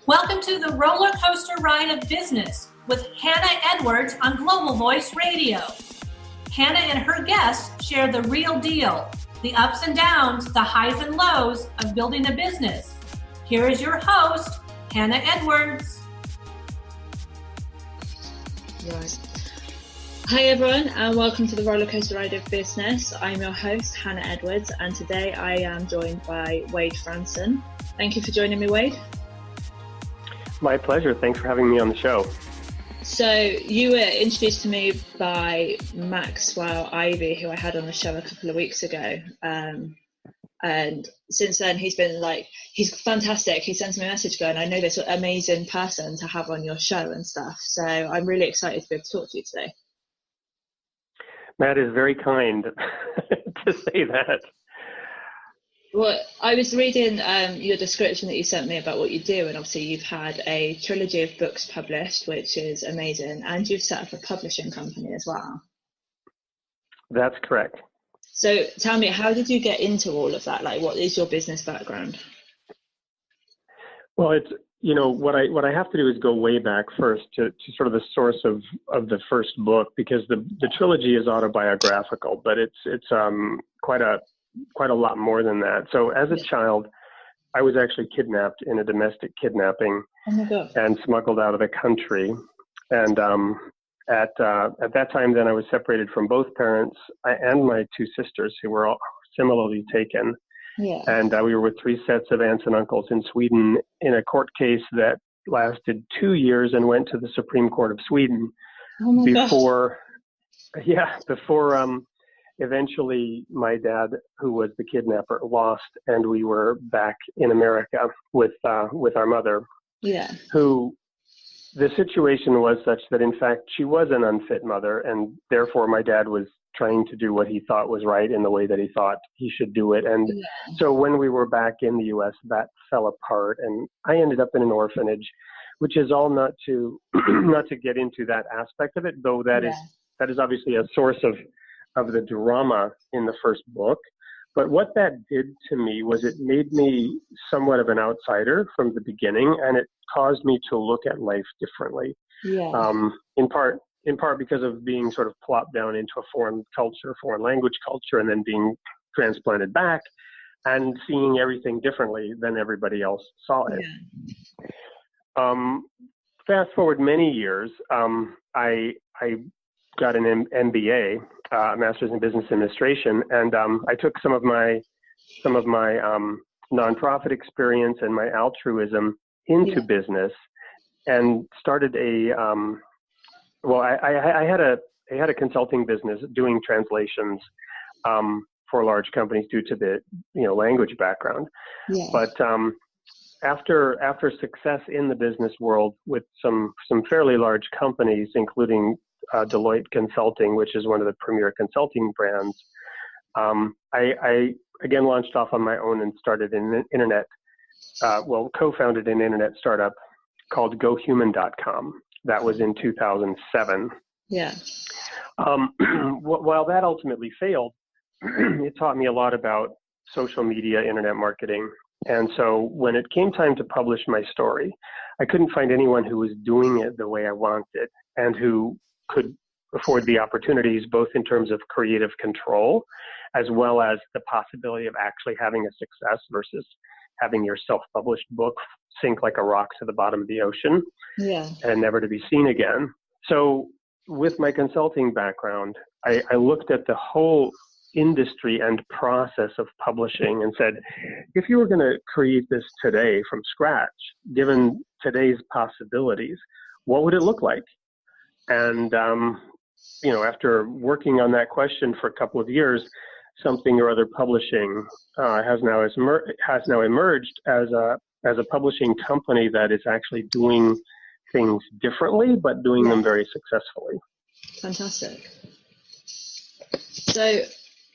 Welcome to the roller coaster ride of business with Hannah Edwards on Global Voice Radio. Hannah and her guests share the real deal, the ups and downs, the highs and lows of building a business. Here is your host, Hannah Edwards. Right. Hi everyone, and welcome to the roller coaster ride of business. I'm your host, Hannah Edwards, and today I am joined by Wade Fransson. Thank you for joining me, Wade. My pleasure. Thanks for having me on the show. So you were introduced to me by Maxwell Ivy, who I had on the show a couple of weeks ago. And since then, he's fantastic. He sends me a message going, I know this amazing person to have on your show and stuff. So I'm really excited to be able to talk to you today. That is very kind to say that. Well, I was reading your description that you sent me about what you do, and obviously you've had a trilogy of books published, which is amazing, and you've set up a publishing company as well. That's correct. So tell me, how did you get into all of that? Like, what is your business background? Well, it's, what I have to do is go way back first to sort of the source of the first book, because the trilogy is autobiographical, but it's quite a lot more than that. So as a child, I was actually kidnapped in a domestic kidnapping and smuggled out of the country. And at that time, then I was separated from both parents and my two sisters, who were all similarly taken. Yeah. And we were with three sets of aunts and uncles in Sweden in a court case that lasted 2 years and went to the Supreme Court of Sweden before eventually my dad, who was the kidnapper, lost, and we were back in America with our mother. Yeah. Who the situation was such that, in fact, she was an unfit mother, and therefore my dad was trying to do what he thought was right in the way that he thought he should do it. And so when we were back in the U.S., that fell apart, and I ended up in an orphanage, which is all not to get into that aspect of it, though that is obviously a source of the drama in the first book. But what that did to me was it made me somewhat of an outsider from the beginning, and it caused me to look at life differently. Yeah. In part because of being sort of plopped down into a foreign culture, foreign language culture, and then being transplanted back and seeing everything differently than everybody else saw it. Yeah. Fast forward many years, I got an MBA, Master's in Business Administration, and I took some of my nonprofit experience and my altruism into business, and started I had a consulting business doing translations for large companies due to the language background. Yeah. But after success in the business world with some fairly large companies, including Deloitte Consulting, which is one of the premier consulting brands, I again launched off on my own and started an co-founded an internet startup called GoHuman.com. That was in 2007. Yeah. While that ultimately failed, it taught me a lot about social media, internet marketing. And so when it came time to publish my story, I couldn't find anyone who was doing it the way I wanted and who could afford the opportunities, both in terms of creative control, as well as the possibility of actually having a success versus having your self-published book sink like a rock to the bottom of the ocean and never to be seen again. So with my consulting background, I looked at the whole industry and process of publishing and said, if you were going to create this today from scratch, given today's possibilities, what would it look like? And, after working on that question for a couple of years, Something or Other Publishing has now emerged as a publishing company that is actually doing things differently, but doing them very successfully. Fantastic. So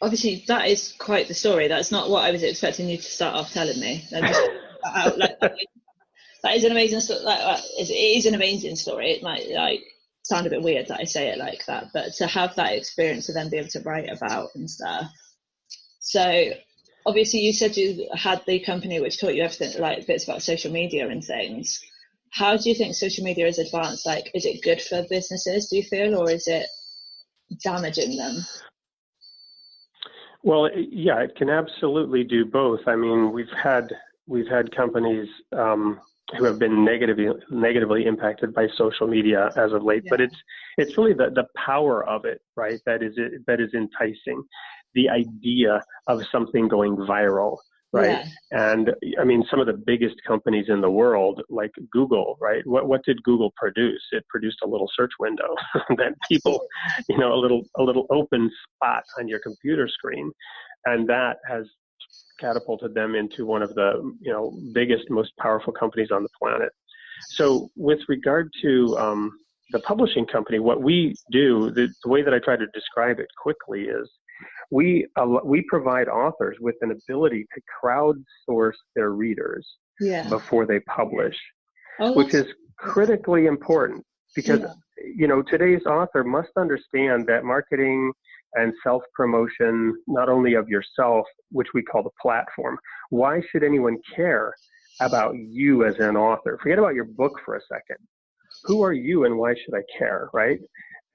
obviously that is quite the story. That's not what I was expecting you to start off telling me. That is an amazing story. It is an amazing story. It might sound a bit weird that I say it like that, but to have that experience to then be able to write about and stuff. So obviously you said you had the company which taught you everything, like bits about social media and things. how do you think social media is advanced? Like, is it good for businesses, do you feel, or is it damaging them? Well, yeah, it can absolutely do both. I mean, we've had companies who have been negatively impacted by social media as of late, but it's really the power of it, right? That is enticing. The idea of something going viral, right? Yeah. And I mean, some of the biggest companies in the world, like Google, right? What did Google produce? It produced a little search window that people, a little open spot on your computer screen, and that has catapulted them into one of the biggest, most powerful companies on the planet. So with regard to the publishing company, what we do, the way that I try to describe it quickly is we provide authors with an ability to crowdsource their readers before they publish, which is critically important because today's author must understand that marketing and self-promotion, not only of yourself, which we call the platform. Why should anyone care about you as an author? Forget about your book for a second. Who are you and why should I care, right?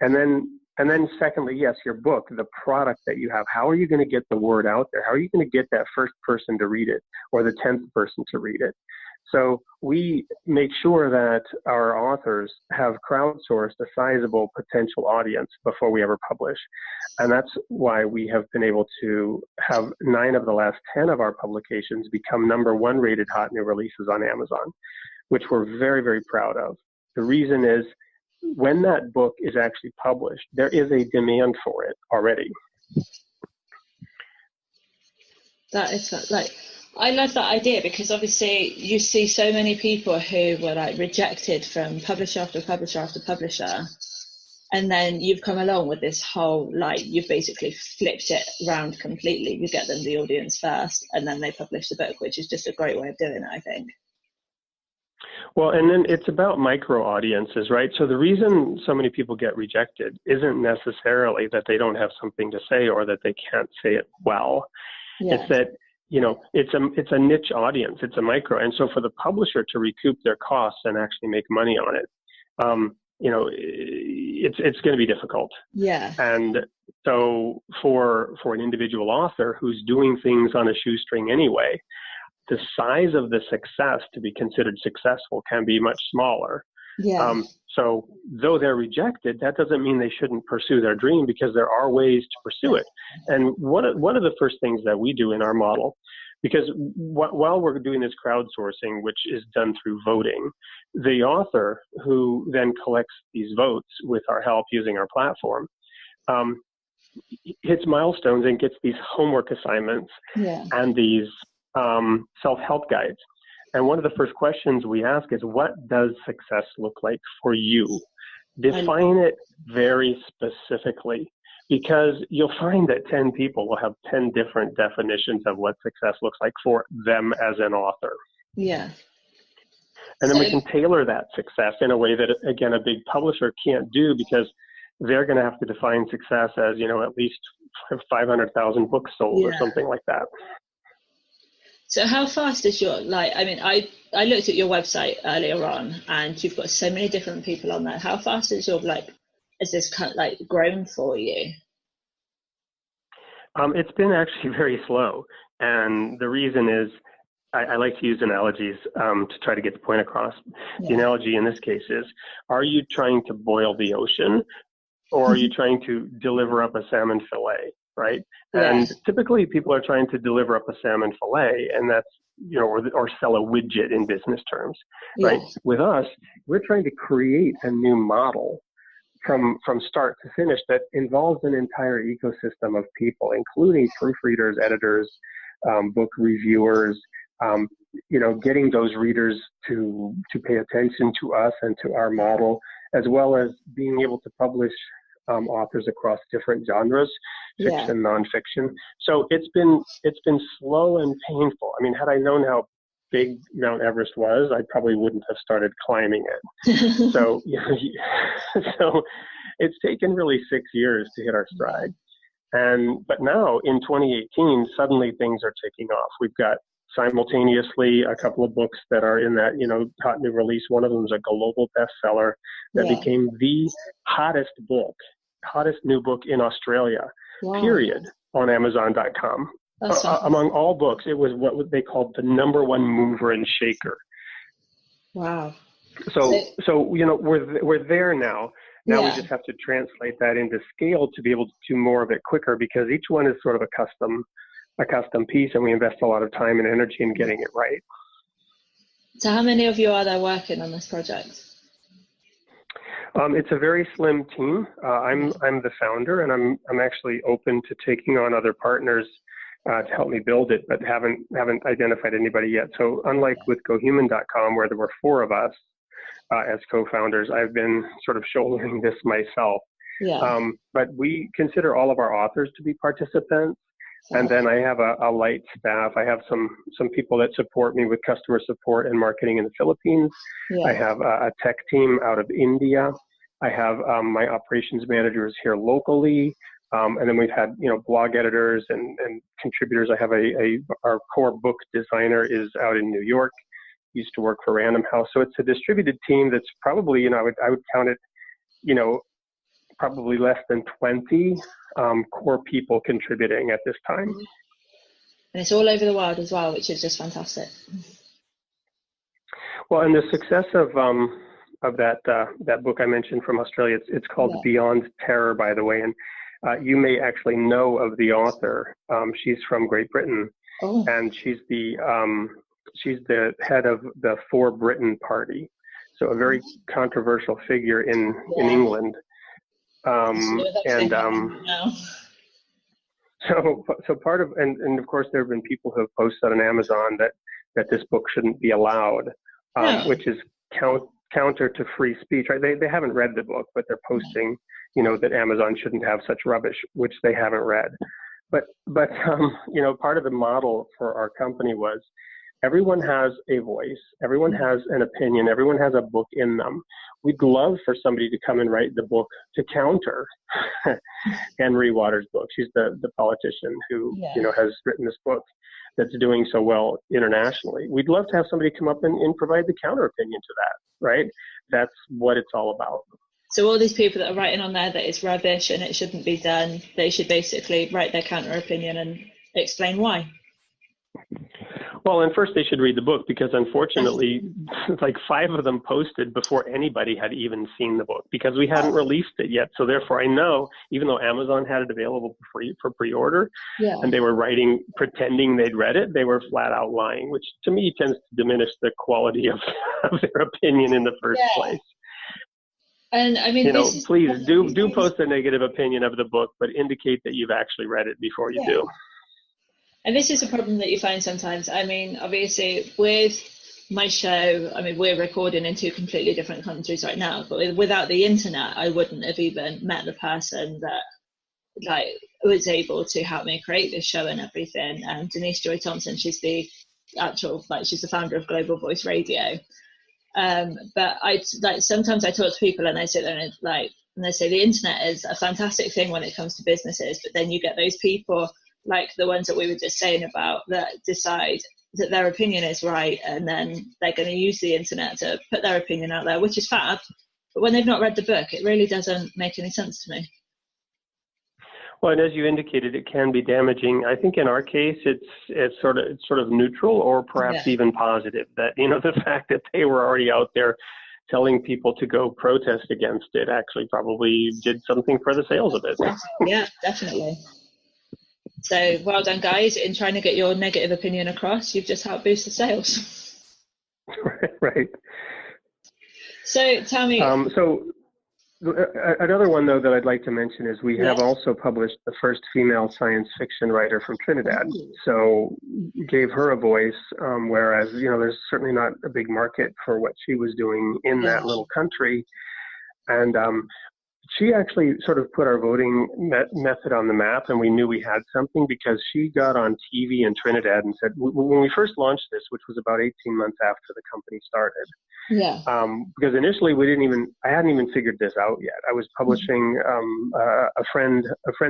And then secondly, yes, your book, the product that you have, how are you going to get the word out there? How are you going to get that first person to read it or the 10th person to read it? So we make sure that our authors have crowdsourced a sizable potential audience before we ever publish. And that's why we have been able to have 9 of the last 10 of our publications become #1 rated hot new releases on Amazon, which we're very, very proud of. The reason is when that book is actually published, there is a demand for it already. That is I love that idea because obviously you see so many people who were rejected from publisher after publisher after publisher, and then you've come along with this whole you've basically flipped it around completely. You get them the audience first, and then they publish the book, which is just a great way of doing it, I think. Well, and then it's about micro audiences, right? So the reason so many people get rejected isn't necessarily that they don't have something to say or that they can't say it well. It's that it's a niche audience, it's a micro, and so for the publisher to recoup their costs and actually make money on it, it's going to be difficult. Yeah. And so for an individual author who's doing things on a shoestring anyway, the size of the success to be considered successful can be much smaller. Yeah. So though they're rejected, that doesn't mean they shouldn't pursue their dream because there are ways to pursue it. And one of the first things that we do in our model, because while we're doing this crowdsourcing, which is done through voting, the author who then collects these votes with our help using our platform, hits milestones and gets these homework assignments and these self-help guides. And one of the first questions we ask is, what does success look like for you? Define it very specifically, because you'll find that 10 people will have 10 different definitions of what success looks like for them as an author. Yeah. And then we can tailor that success in a way that, again, a big publisher can't do because they're going to have to define success as, at least 500,000 books sold or something like that. So how fast is your, I looked at your website earlier on and you've got so many different people on there. How fast is your, is this kind of grown for you? It's been actually very slow. And the reason is I like to use analogies to try to get the point across. Yeah. The analogy in this case is, are you trying to boil the ocean or are you trying to deliver up a salmon fillet? Right. Yeah. And typically people are trying to deliver up a salmon fillet, and that's, or sell a widget in business terms. Right. Yeah. With us, we're trying to create a new model from start to finish that involves an entire ecosystem of people, including proofreaders, editors, book reviewers, getting those readers to pay attention to us and to our model, as well as being able to publish authors across different genres, fiction, nonfiction. So it's been slow and painful. I mean, had I known how big Mount Everest was, I probably wouldn't have started climbing it. So it's taken really 6 years to hit our stride. But now in 2018, suddenly things are taking off. We've got simultaneously a couple of books that are in that, hot new release. One of them is a global bestseller that became the hottest new book in Australia, period, on Amazon.com. Among all books, it was what they called the #1 mover and shaker. Wow. So we're there now. Now we just have to translate that into scale to be able to do more of it quicker, because each one is sort of a custom piece, and we invest a lot of time and energy in getting it right. So how many of you are there working on this project? It's a very slim team. I'm the founder, and I'm actually open to taking on other partners to help me build it, but haven't identified anybody yet. So unlike with GoHuman.com, where there were 4 of us as co-founders, I've been sort of shouldering this myself. But we consider all of our authors to be participants. And then I have a light staff. I have some people that support me with customer support and marketing in the Philippines. I have a tech team out of India. I have my operations managers here locally. And then we've had, blog editors and contributors. I have our core book designer is out in New York. He used to work for Random House. So it's a distributed team that's probably, I would count it, probably less than 20 core people contributing at this time. And it's all over the world as well, which is just fantastic. Well, and the success of that book I mentioned from Australia, it's called Beyond Terror, by the way, and you may actually know of the author. She's from Great Britain, and she's the head of the For Britain Party, so a very controversial figure in England. So part of, and of course there have been people who have posted on Amazon that this book shouldn't be allowed, which is counter to free speech, right? They haven't read the book, but they're posting, that Amazon shouldn't have such rubbish, which they haven't read. But part of the model for our company was everyone has a voice, everyone has an opinion, everyone has a book in them. We'd love for somebody to come and write the book to counter Henry Waters' book. She's the politician who, has written this book that's doing so well internationally. We'd love to have somebody come up and provide the counter opinion to that, right? That's what it's all about. So all these people that are writing on there that it's rubbish and it shouldn't be done, they should basically write their counter opinion and explain why. Well, and first they should read the book, because unfortunately, like 5 of them posted before anybody had even seen the book, because we hadn't released it yet. So therefore I know, even though Amazon had it available for pre-order, and they were writing, pretending they'd read it, they were flat out lying, which to me tends to diminish the quality of their opinion in the first place. And I mean, please do post a negative opinion of the book, but indicate that you've actually read it before you do. And this is a problem that you find sometimes. I mean, obviously, with my show, I mean, we're recording in 2 completely different countries right now, but without the internet, I wouldn't have even met the person that was able to help me create this show and everything. Denise Joy Thompson, she's the she's the founder of Global Voice Radio. But sometimes I talk to people and they sit there and they say the internet is a fantastic thing when it comes to businesses, but then you get those people like the ones that we were just saying about that decide that their opinion is right, and then they're going to use the internet to put their opinion out there, which is fab. But when they've not read the book, it really doesn't make any sense to me. Well, and as you indicated, it can be damaging. I think in our case, it's sort of neutral, or perhaps even positive. That the fact that they were already out there telling people to go protest against it actually probably did something for the sales of it. Yeah, definitely. So well done, guys, in trying to get your negative opinion across. You've just helped boost the sales. Right. So tell me. So another one, though, that I'd like to mention is we have also published the first female science fiction writer from Trinidad. So gave her a voice, whereas, there's certainly not a big market for what she was doing in that little country. And she actually sort of put our voting method on the map, and we knew we had something because she got on TV in Trinidad and said, when we first launched this, which was about 18 months after the company started, because initially I hadn't even figured this out yet. I was publishing, a friend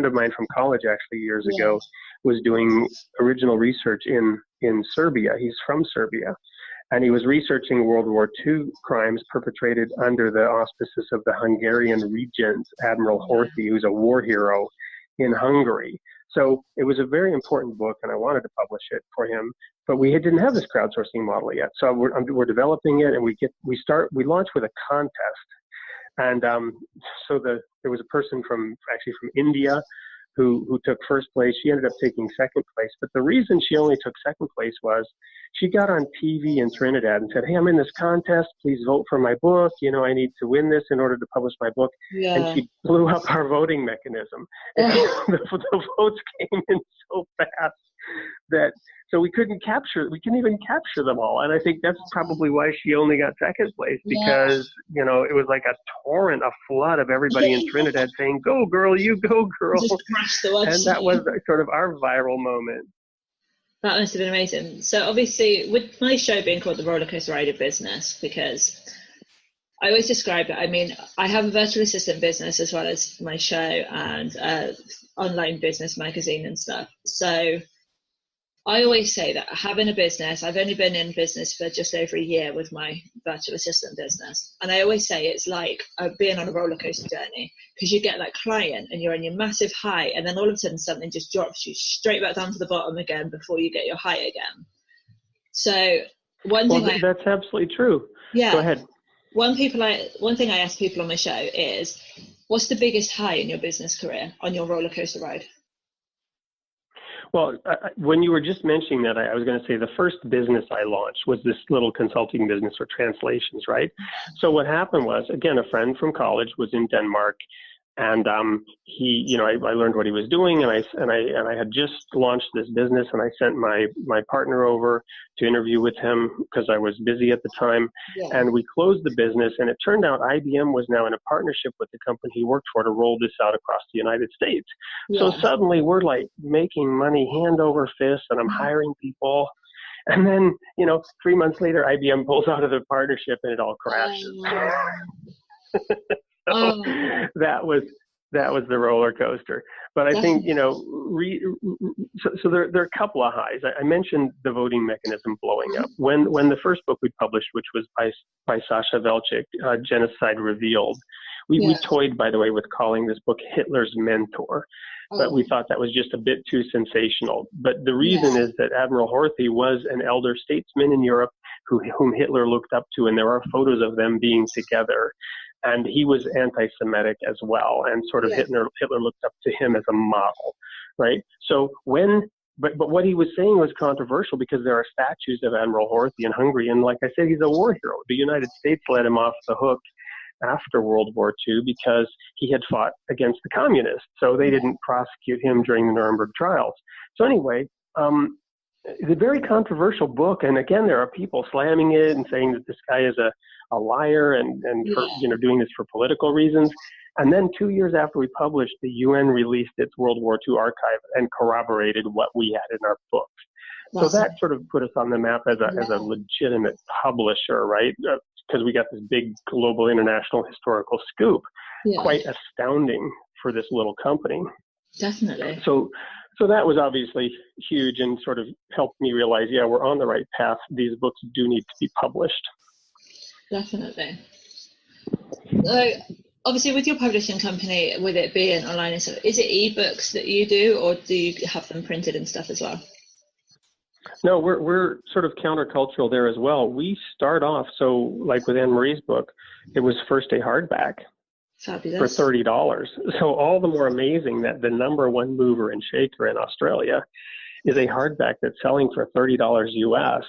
of mine from college actually years ago was doing original research in Serbia. He's from Serbia. And he was researching World War II crimes perpetrated under the auspices of the Hungarian regent, Admiral Horthy, who's a war hero in Hungary. So it was a very important book, and I wanted to publish it for him. But we didn't have this crowdsourcing model yet. So we're developing it, and we launch with a contest. And there was a person from India who took first place. She ended up taking second place. But the reason she only took second place was she got on TV in Trinidad and said, "Hey, I'm in this contest. Please vote for my book. I need to win this in order to publish my book." Yeah. And she blew up our voting mechanism. The votes came in so fast so we couldn't even capture them all. And I think that's probably why she only got second place, because, it was like a torrent, a flood of everybody in Trinidad saying, "Go girl, you go girl." Just crashed the website. And that was sort of our viral moment. That must have been amazing. So obviously with my show being called The Rollercoaster Ride of Business, because I always describe it, I mean, I have a virtual assistant business as well as my show and online business magazine and stuff. So I always say that having a business, I've only been in business for just over a year with my virtual assistant business. And I always say it's like being on a roller coaster journey, because you get that client and you're on your massive high, and then all of a sudden something just drops you straight back down to the bottom again before you get your high again. So that's absolutely true. Yeah. Go ahead. One thing I ask people on my show is, what's the biggest high in your business career on your roller coaster ride? Well, when you were just mentioning that, I was going to say the first business I launched was this little consulting business for translations, right? So what happened was, again, a friend from college was in Denmark, and he, I learned what he was doing, and I had just launched this business, and I sent my partner over to interview with him because I was busy at the time, and we closed the business, and it turned out IBM was now in a partnership with the company he worked for to roll this out across the United States. So suddenly we're like making money hand over fist, and I'm hiring people. And then, 3 months later, IBM pulls out of the partnership and it all crashes. So that was the roller coaster. But I think, so there are a couple of highs. I mentioned the voting mechanism blowing up. When the first book we published, which was by Sasha Velchik, Genocide Revealed, we toyed, by the way, with calling this book Hitler's Mentor. But we thought that was just a bit too sensational. But the reason is that Admiral Horthy was an elder statesman in Europe whom Hitler looked up to, and there are photos of them being together. And he was anti-Semitic as well, and sort of Hitler looked up to him as a model, right? So but what he was saying was controversial because there are statues of Admiral Horthy in Hungary, and like I said, he's a war hero. The United States let him off the hook after World War II because he had fought against the communists, so they didn't prosecute him during the Nuremberg trials. So anyway, it's a very controversial book, and again, there are people slamming it and saying that this guy is a liar and for, doing this for political reasons. And then 2 years after we published, the UN released its World War II archive and corroborated what we had in our books. So that sort of put us on the map as a legitimate publisher, right? Because we got this big global international historical scoop. Quite astounding for this little company. Definitely. So that was obviously huge and sort of helped me realize, we're on the right path. These books do need to be published. Definitely. So obviously with your publishing company, with it being online and stuff, is it ebooks that you do, or do you have them printed and stuff as well? No, we're sort of countercultural there as well. We start off, so like with Anne-Marie's book, it was first a hardback. Fabulous. For $30. So all the more amazing that the number one mover and shaker in Australia is a hardback that's selling for $30 US.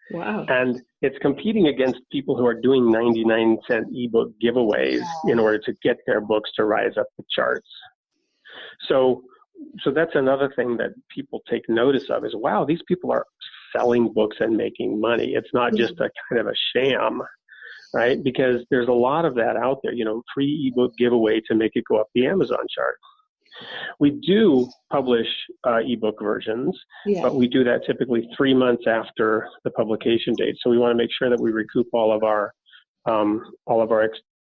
Wow. And it's competing against people who are doing 99-cent ebook giveaways in order to get their books to rise up the charts. So that's another thing that people take notice of is, wow, these people are selling books and making money. It's not just a kind of a sham. right? Because there's a lot of that out there, free ebook giveaway to make it go up the Amazon chart. We do publish ebook versions, but we do that typically 3 months after the publication date. So we want to make sure that we recoup all of our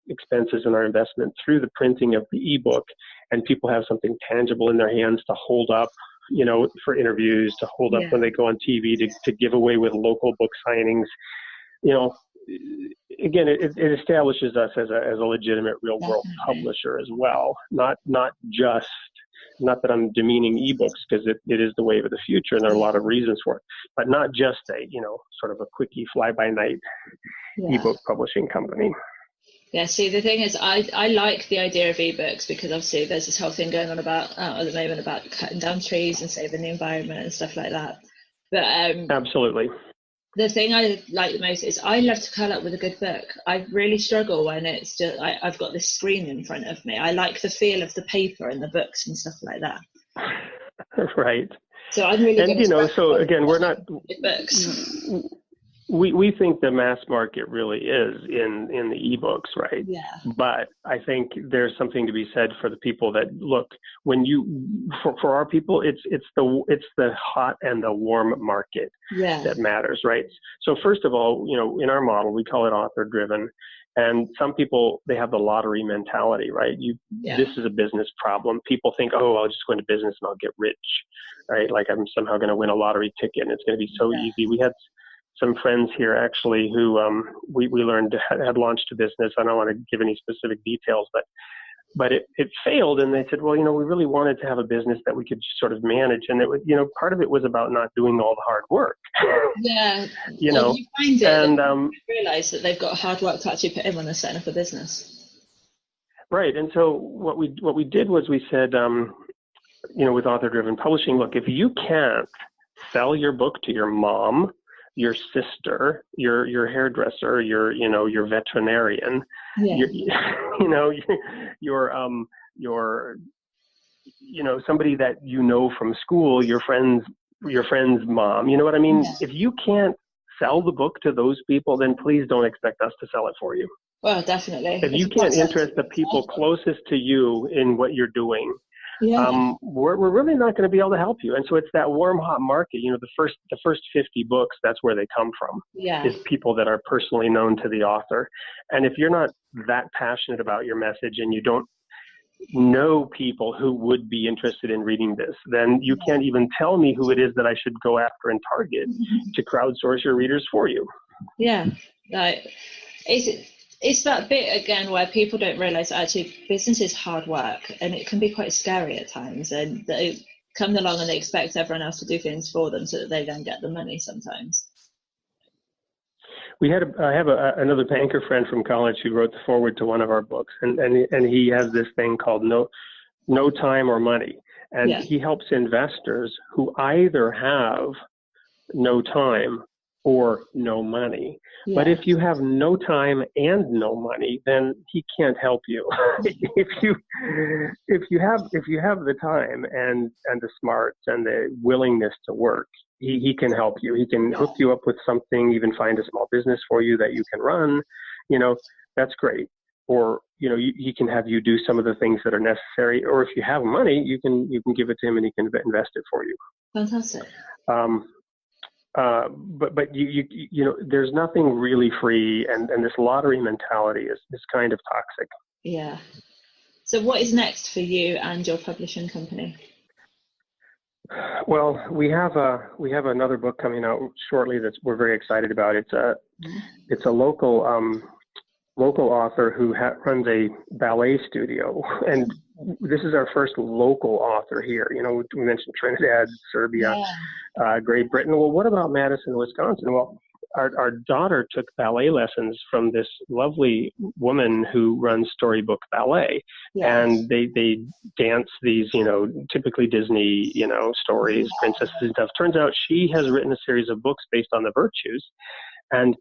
expenses and our investment through the printing of the ebook, and people have something tangible in their hands to hold up, for interviews, to hold up when they go on TV, to give away with local book signings. Again, it establishes us as a legitimate real world publisher as well. Not that I'm demeaning ebooks, because it is the wave of the future, and there are a lot of reasons for it, but not just a sort of a quickie fly by night ebook publishing company. Yeah, see, the thing is, I like the idea of ebooks, because obviously there's this whole thing going on about at the moment about cutting down trees and saving the environment and stuff like that. But absolutely. The thing I like the most is I love to curl up with a good book. I really struggle when it's just I've got this screen in front of me. I like the feel of the paper and the books and stuff like that. Right. So I'm really and so again, we're not books. We think the mass market really is in the ebooks, right? Yeah. But I think there's something to be said for the people that look, when for our people, it's the hot and the warm market that matters, right? So first of all, in our model, we call it author driven. And some people, they have the lottery mentality, right? This is a business problem. People think, oh, I'll just go into business and I'll get rich, right? Like I'm somehow going to win a lottery ticket and it's going to be so easy. We had some friends here actually who we learned had launched a business. I don't want to give any specific details, but it failed. And they said, well, we really wanted to have a business that we could sort of manage. And it was, part of it was about not doing all the hard work. Yeah. You find it and realize that they've got hard work to actually put in when they're setting up a business. Right. And so what we did was we said, with author driven publishing, look, if you can't sell your book to your mom, your sister, your hairdresser, your veterinarian, somebody that from school, your friend's mom. You know what I mean? If you can't sell the book to those people, then please don't expect us to sell it for you. Well, definitely. If you can't interest the people closest to you in what you're doing, we're really not going to be able to help you. And so it's that warm, hot market. The first 50 books, that's where they come from. Is people that are personally known to the author. And if you're not that passionate about your message and you don't know people who would be interested in reading this, then you can't even tell me who it is that I should go after and target to crowdsource your readers for you. Yeah. It's that bit again where people don't realize that actually business is hard work, and it can be quite scary at times, and they come along and they expect everyone else to do things for them so that they then get the money sometimes. I have another banker friend from college who wrote the foreword to one of our books, and he has this thing called no time or money, and he helps investors who either have no time or no money. But if you have no time and no money, then he can't help you. if you have the time and the smarts and the willingness to work, he can help you. He can hook you up with something, even find a small business for you that you can run. That's great. Or he can have you do some of the things that are necessary. Or if you have money, you can give it to him and he can invest it for you. Fantastic. But you there's nothing really free, and this lottery mentality is kind of toxic. Yeah. So what is next for you and your publishing company? Well, we have another book coming out shortly that we're very excited about. It's a local author who runs a ballet studio, and this is our first local author here. We mentioned Trinidad, Serbia, Great Britain. Well, what about Madison, Wisconsin? Well, our daughter took ballet lessons from this lovely woman who runs Storybook Ballet, and they dance these, typically Disney, stories, princesses and stuff. Turns out she has written a series of books based on the virtues. And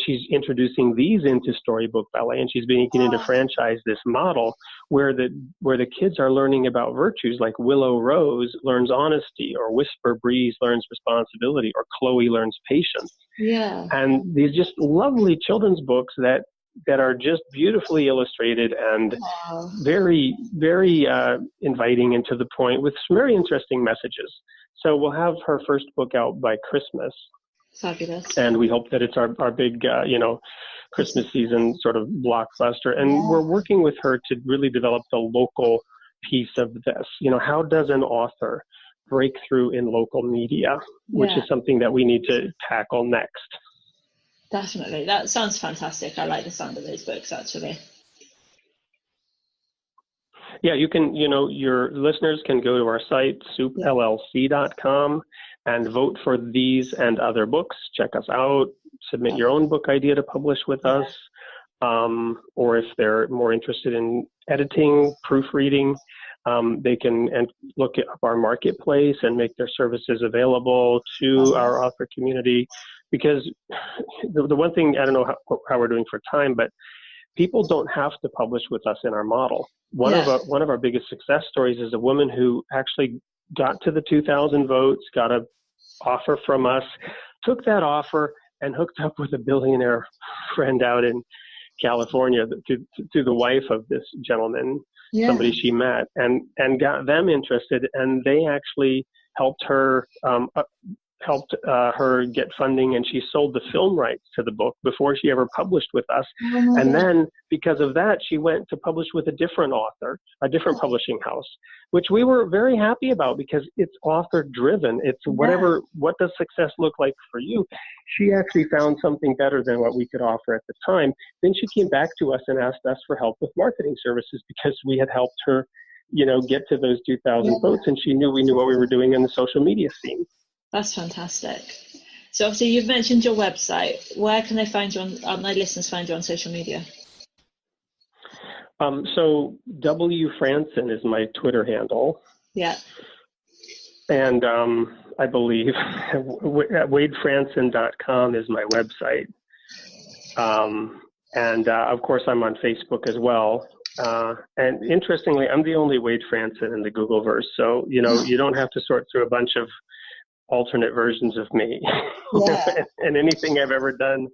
she's introducing these into Storybook Ballet, and she's beginning to franchise this model where the kids are learning about virtues, like Willow Rose learns honesty, or Whisper Breeze learns responsibility, or Chloe learns patience. Yeah. And these just lovely children's books that that are just beautifully illustrated and Wow. very, very inviting and to the point with some very interesting messages. So we'll have her first book out by Christmas. Fabulous. And we hope that it's our big, Christmas season sort of blockbuster. And we're working with her to really develop the local piece of this. How does an author break through in local media, which is something that we need to tackle next. Definitely. That sounds fantastic. I like the sound of those books, actually. Yeah, you can, your listeners can go to our site, soupllc.com, and vote for these and other books. Check us out, submit your own book idea to publish with us, or if they're more interested in editing, proofreading, they can look up our marketplace and make their services available to our author community. Because the one thing, I don't know how we're doing for time, but people don't have to publish with us in our model. One of our biggest success stories is a woman who actually got to the 2,000 votes, got an offer from us, took that offer and hooked up with a billionaire friend out in California to the wife of this gentleman, somebody she met, and got them interested, and they actually helped her her get funding, and she sold the film rights to the book before she ever published with us. And then because of that, she went to publish with a different author, a different publishing house, which we were very happy about because it's author driven. It's what does success look like for you? She actually found something better than what we could offer at the time. Then she came back to us and asked us for help with marketing services because we had helped her, get to those 2,000 votes, and we knew what we were doing in the social media scene. That's fantastic. So obviously you've mentioned your website. Where can they find you on my listeners find you on social media? So W Fransson is my Twitter handle. Yeah. And I believe WadeFransson.com is my website. And of course I'm on Facebook as well. And interestingly, I'm the only Wade Fransson in the Googleverse. So, you don't have to sort through a bunch of alternate versions of me. And anything I've ever done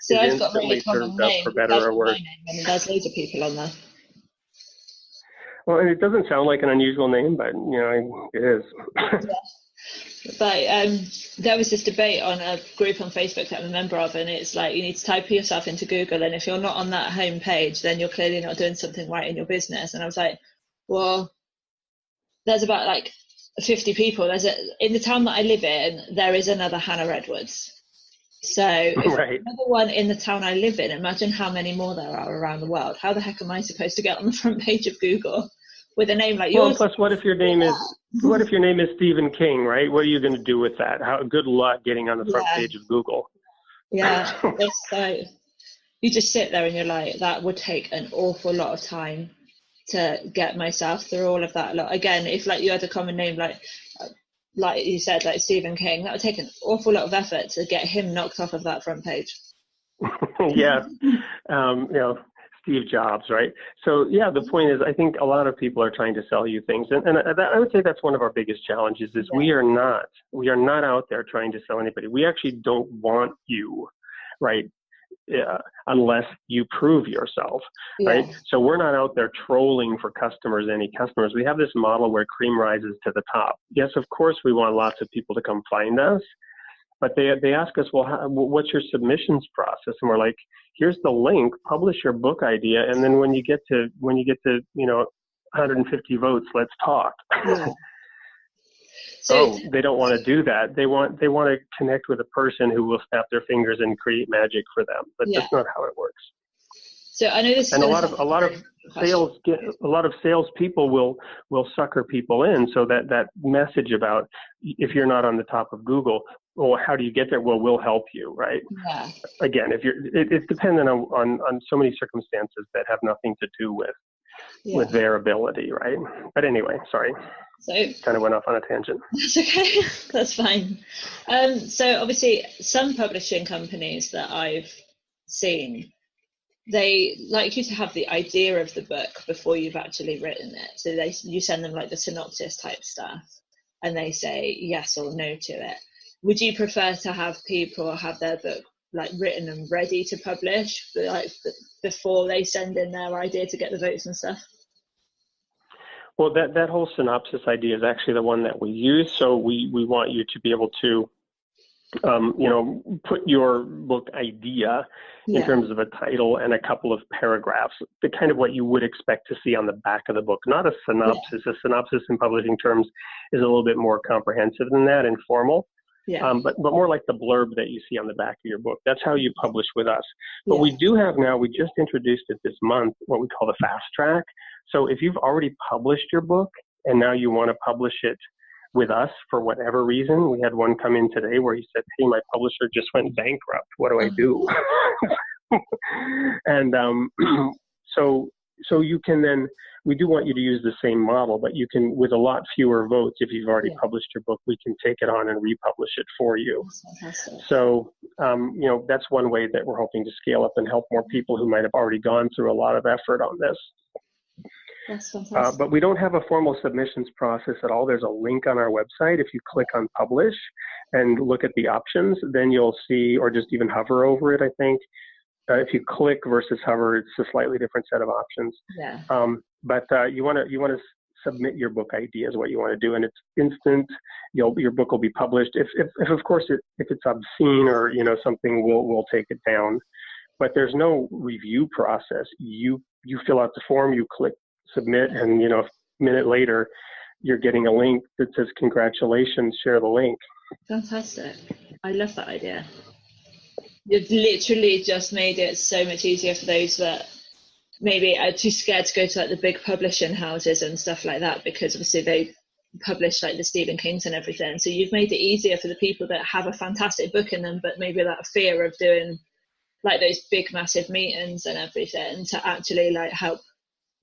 is instantly served up for better or worse. And there's loads of people on there. Well, and it doesn't sound like an unusual name, but it is. But there was this debate on a group on Facebook that I'm a member of, and it's like you need to type yourself into Google, and if you're not on that home page, then you're clearly not doing something right in your business. And I was like, well, there's about like 50 people. In the town that I live in, there is another Hannah Edwards. So if there's another one in the town I live in, imagine how many more there are around the world. How the heck am I supposed to get on the front page of Google with a name like yours? Well, plus what if your name is Stephen King, right? What are you going to do with that? Good luck getting on the front page of Google. Yeah, it's like you just sit there and you're like, that would take an awful lot of time to get myself through all of that. Again, if like you had a common name like you said, like Stephen King, that would take an awful lot of effort to get him knocked off of that front page. Steve Jobs, right? So the point is, I think a lot of people are trying to sell you things, and I would say that's one of our biggest challenges. Is we are not out there trying to sell anybody. We actually don't want you, right? Unless you prove yourself, right? So we're not out there trolling for any customers. We have this model where cream rises to the top. Yes, of course, we want lots of people to come find us, but they ask us, well, what's your submissions process? And we're like, here's the link, publish your book idea, and then when you get to 150 votes, let's talk. They don't want to do that. They want to connect with a person who will snap their fingers and create magic for them. But that's not how it works. So I know this. And a lot of salespeople will sucker people in. So that message about if you're not on the top of Google, well, how do you get there? Well, we'll help you, right? Yeah. Again, it's dependent on so many circumstances that have nothing to do with their ability, right? But anyway, sorry. So kind of went off on a tangent. That's okay. That's fine. So obviously some publishing companies that I've seen, they like you to have the idea of the book before you've actually written it. So you send them like the synopsis type stuff and they say yes or no to it. Would you prefer to have people have their book like written and ready to publish, like before they send in their idea to get the votes and stuff? Well, that whole synopsis idea is actually the one that we use. So we want you to be able to, put your book idea in terms of a title and a couple of paragraphs, the kind of what you would expect to see on the back of the book, not a synopsis. A synopsis in publishing terms is a little bit more comprehensive than that and formal. But more like the blurb that you see on the back of your book. That's how you publish with us. But we do have now, we just introduced it this month, what we call the fast track. So if you've already published your book and now you want to publish it with us for whatever reason, we had one come in today where he said, hey, my publisher just went bankrupt. What do I do? And so you can then, we do want you to use the same model, but you can, with a lot fewer votes, if you've already published your book, we can take it on and republish it for you. So, that's one way that we're hoping to scale up and help more people who might have already gone through a lot of effort on this. That's fantastic. But we don't have a formal submissions process at all. There's a link on our website. If you click on publish and look at the options, then you'll see, or just even hover over it, I think. If you click versus hover, it's a slightly different set of options. But you want to submit your book idea is what you want to do, and it's instant. Your book will be published. If of course if it's obscene or something, we'll take it down. But there's no review process. You fill out the form, you click submit, and a minute later you're getting a link that says congratulations, share the link. Fantastic. I love that idea. You've literally just made it so much easier for those that maybe are too scared to go to like the big publishing houses and stuff like that, because obviously they publish like the Stephen Kings and everything. So you've made it easier for the people that have a fantastic book in them, but maybe that fear of doing like those big massive meetings and everything, to actually like help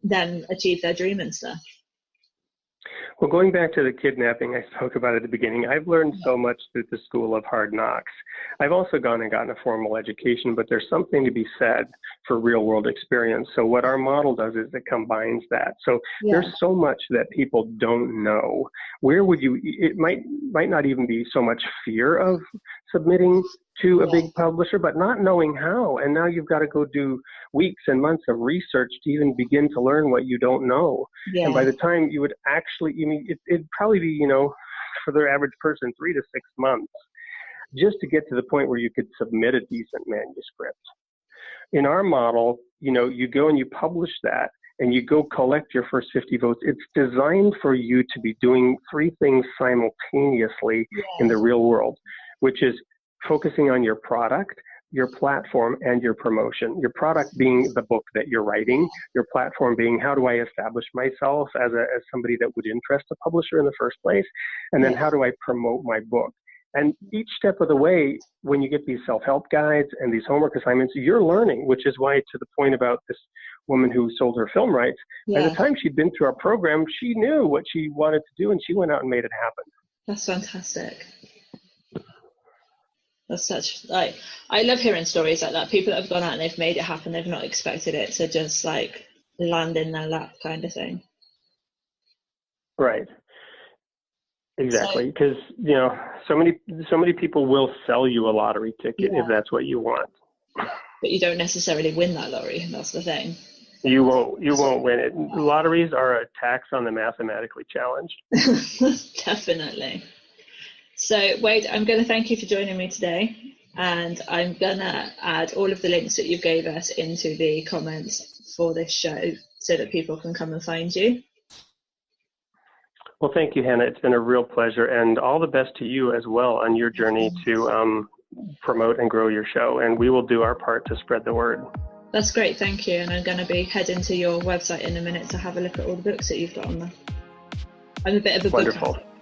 them achieve their dream and stuff. Well, going back to the kidnapping I spoke about at the beginning, I've learned so much through the School of Hard Knocks. I've also gone and gotten a formal education, but there's something to be said for real world experience. So what our model does is it combines that. So there's so much that people don't know. Where would you, it might not even be so much fear of submitting to a big publisher, but not knowing how. And now you've got to go do weeks and months of research to even begin to learn what you don't know. And by the time you would actually, it'd probably be, for the average person, 3 to 6 months just to get to the point where you could submit a decent manuscript. In our model, you go and you publish that and you go collect your first 50 votes. It's designed for you to be doing 3 things simultaneously in the real world, which is focusing on your product, your platform, and your promotion. Your product being the book that you're writing, your platform being how do I establish myself as somebody that would interest a publisher in the first place, and then how do I promote my book. And each step of the way, when you get these self-help guides and these homework assignments, you're learning, which is why, to the point about this woman who sold her film rights, by the time she'd been through our program, she knew what she wanted to do and she went out and made it happen. That's fantastic. That's such, I love hearing stories like that. People that have gone out and they've made it happen, they've not expected it to just land in their lap kind of thing. Right. Exactly, because so many people will sell you a lottery ticket if that's what you want. But you don't necessarily win that lottery. That's the thing. You won't win it. Lotteries are a tax on the mathematically challenged. Definitely. So Wade, I'm going to thank you for joining me today, and I'm going to add all of the links that you gave us into the comments for this show so that people can come and find you. Well, thank you, Hannah. It's been a real pleasure, and all the best to you as well on your journey to promote and grow your show, and we will do our part to spread the word. That's great, thank you. And I'm going to be heading to your website in a minute to have a look at all the books that you've got on there. I'm a bit of a book,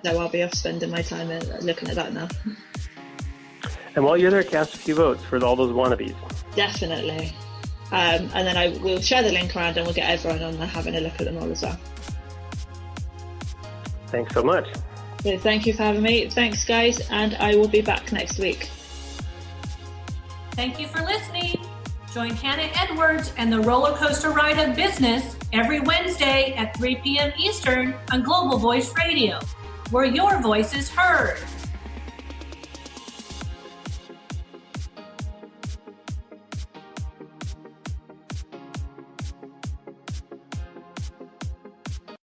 so I'll be off spending my time looking at that now. And while you're there, cast a few votes for all those wannabes. Definitely. And then we'll share the link around and we'll get everyone on there having a look at them all as well. Thanks so much. So thank you for having me. Thanks, guys, and I will be back next week. Thank you for listening. Join Hannah Edwards and the roller coaster ride of business every Wednesday at 3 p.m. Eastern on Global Voice Radio, where your voice is heard.